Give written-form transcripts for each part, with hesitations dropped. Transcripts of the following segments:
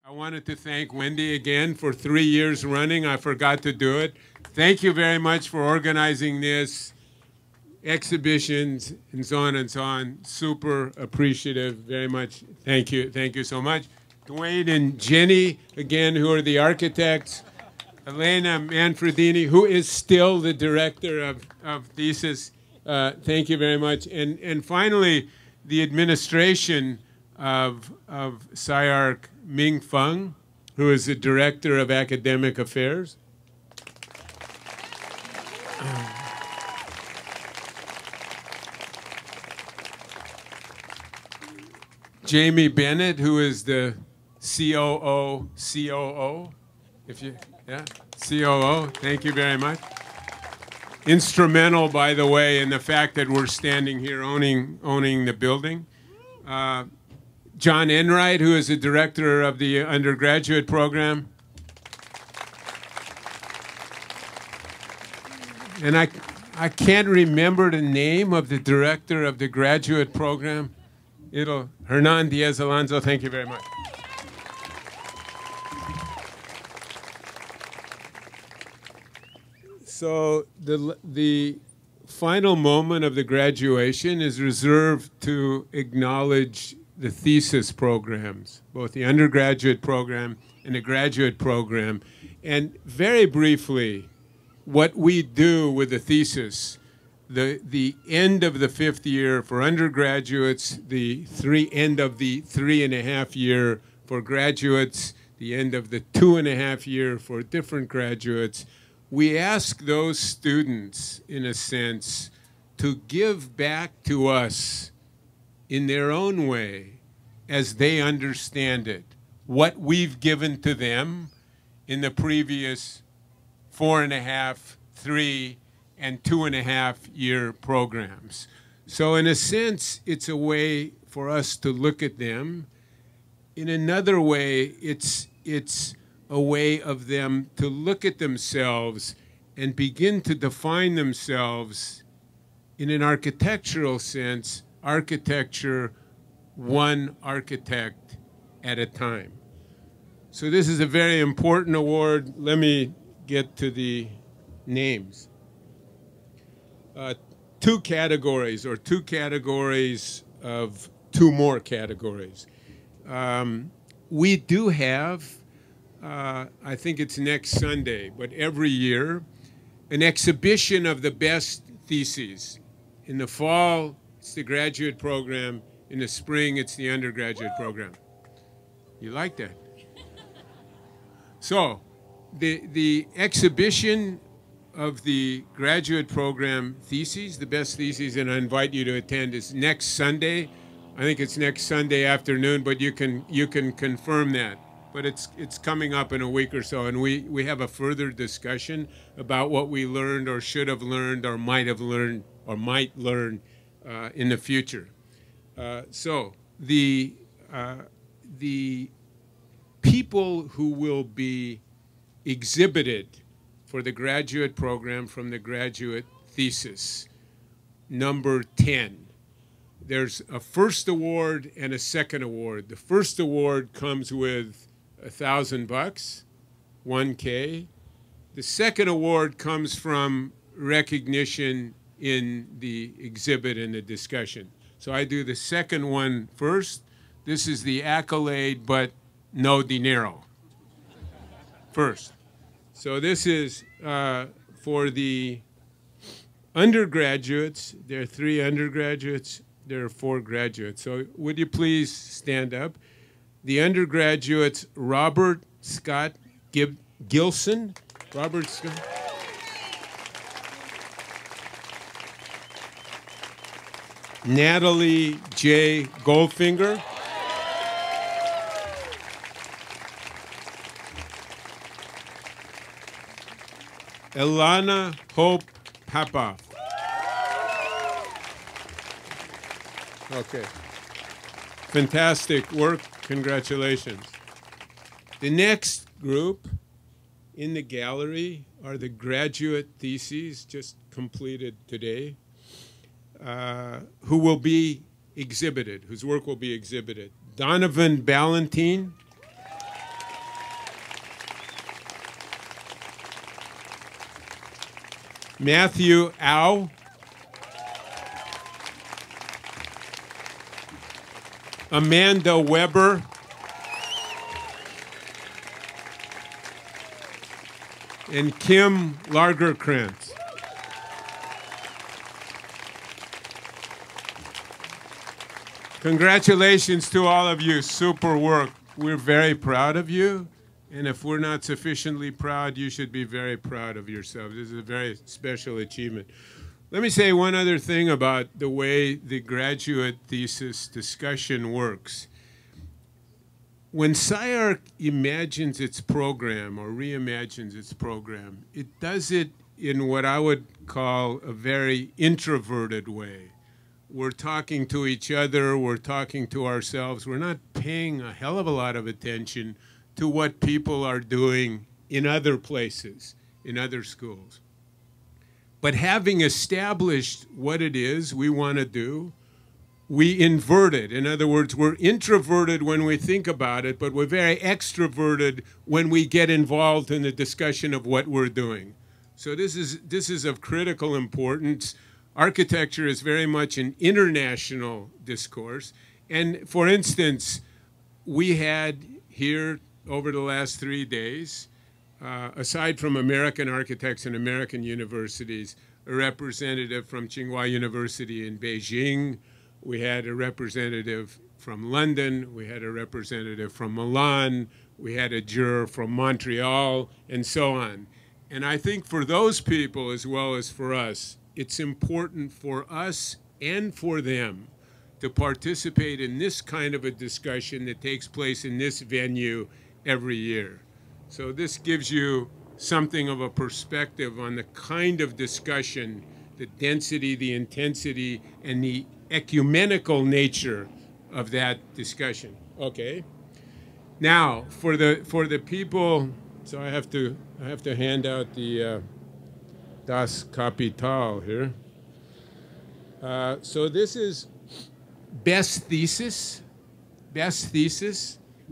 I wanted to thank Wendy again for 3 years running. I forgot to do it. Thank you very much for organizing this, exhibitions, and so on and so on. Super appreciative, very much. Thank you. Thank you so much. Dwayne and Jenny, again, who are the architects. Elena Manfredini, who is still the director of thesis. Thank you very much. And finally, the administration of SCI-Arc, Ming Feng, who is the Director of Academic Affairs. Jamie Bennett, who is the COO, if you, yeah, COO, thank you very much. Instrumental, by the way, in the fact that we're standing here owning the building. John Enright, who is the director of the undergraduate program. And I can't remember the name of the director of the graduate program. Hernan Diaz Alonso, thank you very much. So the final moment of the graduation is reserved to acknowledge the thesis programs, both the undergraduate program and the graduate program. And very briefly, what we do with the thesis, the end of the 5th year for undergraduates, the end of the 3.5 year for graduates, the end of the 2.5 year for different graduates, we ask those students, in a sense, to give back to us in their own way, as they understand it, what we've given to them in the previous 4.5, 3, and 2.5 year programs. So in a sense, it's a way for us to look at them. In another way, it's a way of them to look at themselves and begin to define themselves in an architectural sense, architecture, one architect at a time. So this is a very important award. Let me get to the names. Two categories of two more categories. We do have, I think it's next Sunday, but every year, an exhibition of the best theses. In the fall, it's the graduate program. In the spring, it's the undergraduate program. You like that? So, the exhibition of the graduate program theses, the best theses, and I invite you to attend, is next Sunday. I think it's next Sunday afternoon, but you can confirm that. But it's coming up in a week or so, and we have a further discussion about what we learned or should have learned or might have learned or might learn in the future. So the people who will be exhibited for the graduate program from the graduate thesis, number 10. There's a first award and a second award. The first award comes with $1,000, $1K. The second award comes from recognition in the exhibit and the discussion. So I do the second one first. This is the accolade, but no dinero. First. So this is for the undergraduates. There are 3 undergraduates. There are 4 graduates. So would you please stand up? The undergraduates, Robert Scott Gilson. Robert Scott. Natalie J. Goldfinger. Elana Hope Papa. Okay. Fantastic work. Congratulations. The next group in the gallery are the graduate theses just completed today, who will be exhibited, whose work will be exhibited. Donovan Ballantine. Matthew Au. Amanda Weber. And Kim Lagerkrantz. Congratulations to all of you. Super work. We're very proud of you. And if we're not sufficiently proud, you should be very proud of yourselves. This is a very special achievement. Let me say one other thing about the way the graduate thesis discussion works. When SCI-Arc imagines its program or reimagines its program, it does it in what I would call a very introverted way. We're talking to each other, we're talking to ourselves, we're not paying a hell of a lot of attention to what people are doing in other places, in other schools. But having established what it is we want to do, we invert it. In other words, we're introverted when we think about it, but we're very extroverted when we get involved in the discussion of what we're doing. So this is of critical importance. Architecture is very much an international discourse. And for instance, we had here over the last 3 days, aside from American architects and American universities, a representative from Tsinghua University in Beijing. We had a representative from London. We had a representative from Milan. We had a juror from Montreal, and so on. And I think for those people, as well as for us, it's important for us and for them to participate in this kind of a discussion that takes place in this venue every year. So this gives you something of a perspective on the kind of discussion, the density, the intensity, and the ecumenical nature of that discussion. Okay. Now, for the people, so I have to hand out the Das Kapital here. So this is best thesis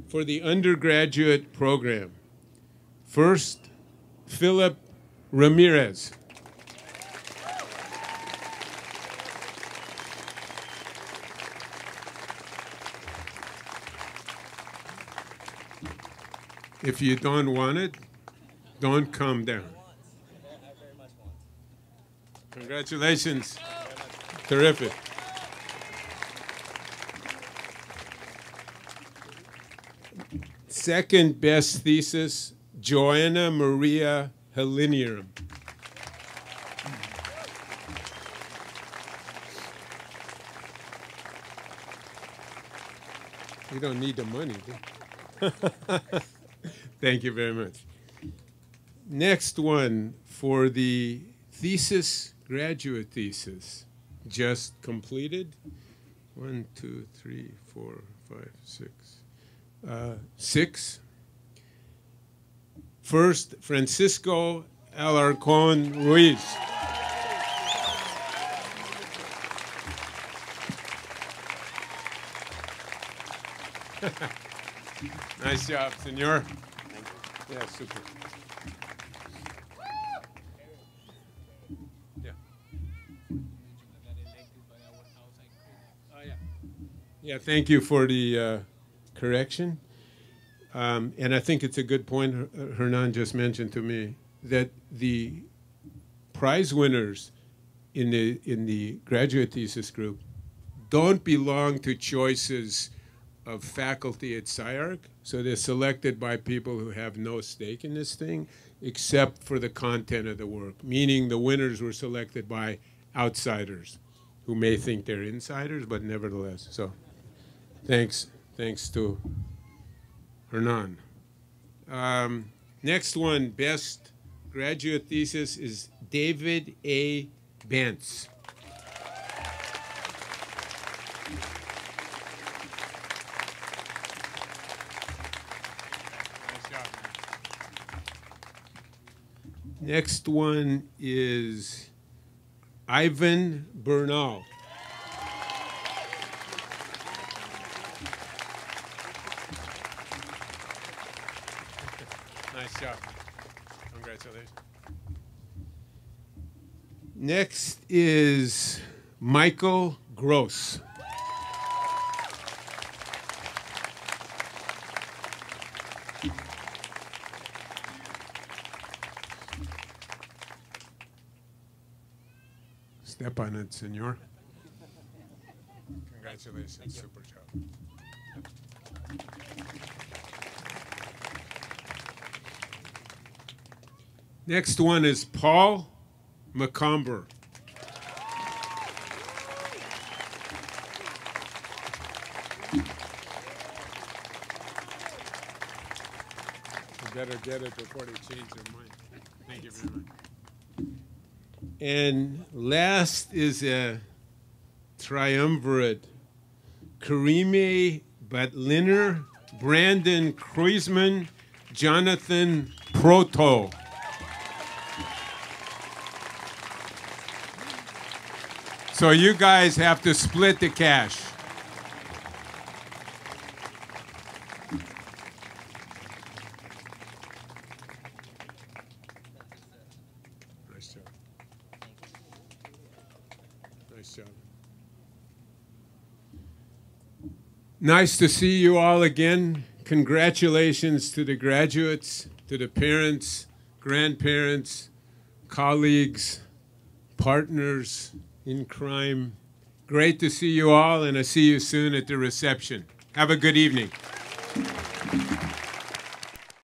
for the undergraduate program. First, Philip Ramirez. If you don't want it, don't come down. Congratulations. Terrific. Second best thesis, Joanna Maria Helinium. You don't need the money, do you? Thank you very much. Next one for the thesis, graduate thesis, just completed. 1, 2, 3, 4, 5, 6. 6. First, Francisco Alarcón Ruiz. Nice job, senor. Thank you. Yeah, super. Yeah. Yeah, thank you for the correction. And I think it's a good point Hernan just mentioned to me, that the prize winners in the graduate thesis group don't belong to choices of faculty at SCI-Arc, so they're selected by people who have no stake in this thing, except for the content of the work, meaning the winners were selected by outsiders who may think they're insiders, but nevertheless. So thanks to Hernan. Next one, best graduate thesis is David A. Bentz. Next one is Ivan Bernal. Nice job. Congratulations. Next is Michael Gross. Step on it, senor. Congratulations, super job. Next one is Paul McComber. You better get it before they change their mind. Thank you very much. And last is a triumvirate. Karime Batliner, Brandon Kruisman, Jonathan Proto. So you guys have to split the cash. Nice job. Nice job. Nice to see you all again. Congratulations to the graduates, to the parents, grandparents, colleagues, partners in crime. Great to see you all, and I see you soon at the reception. Have a good evening.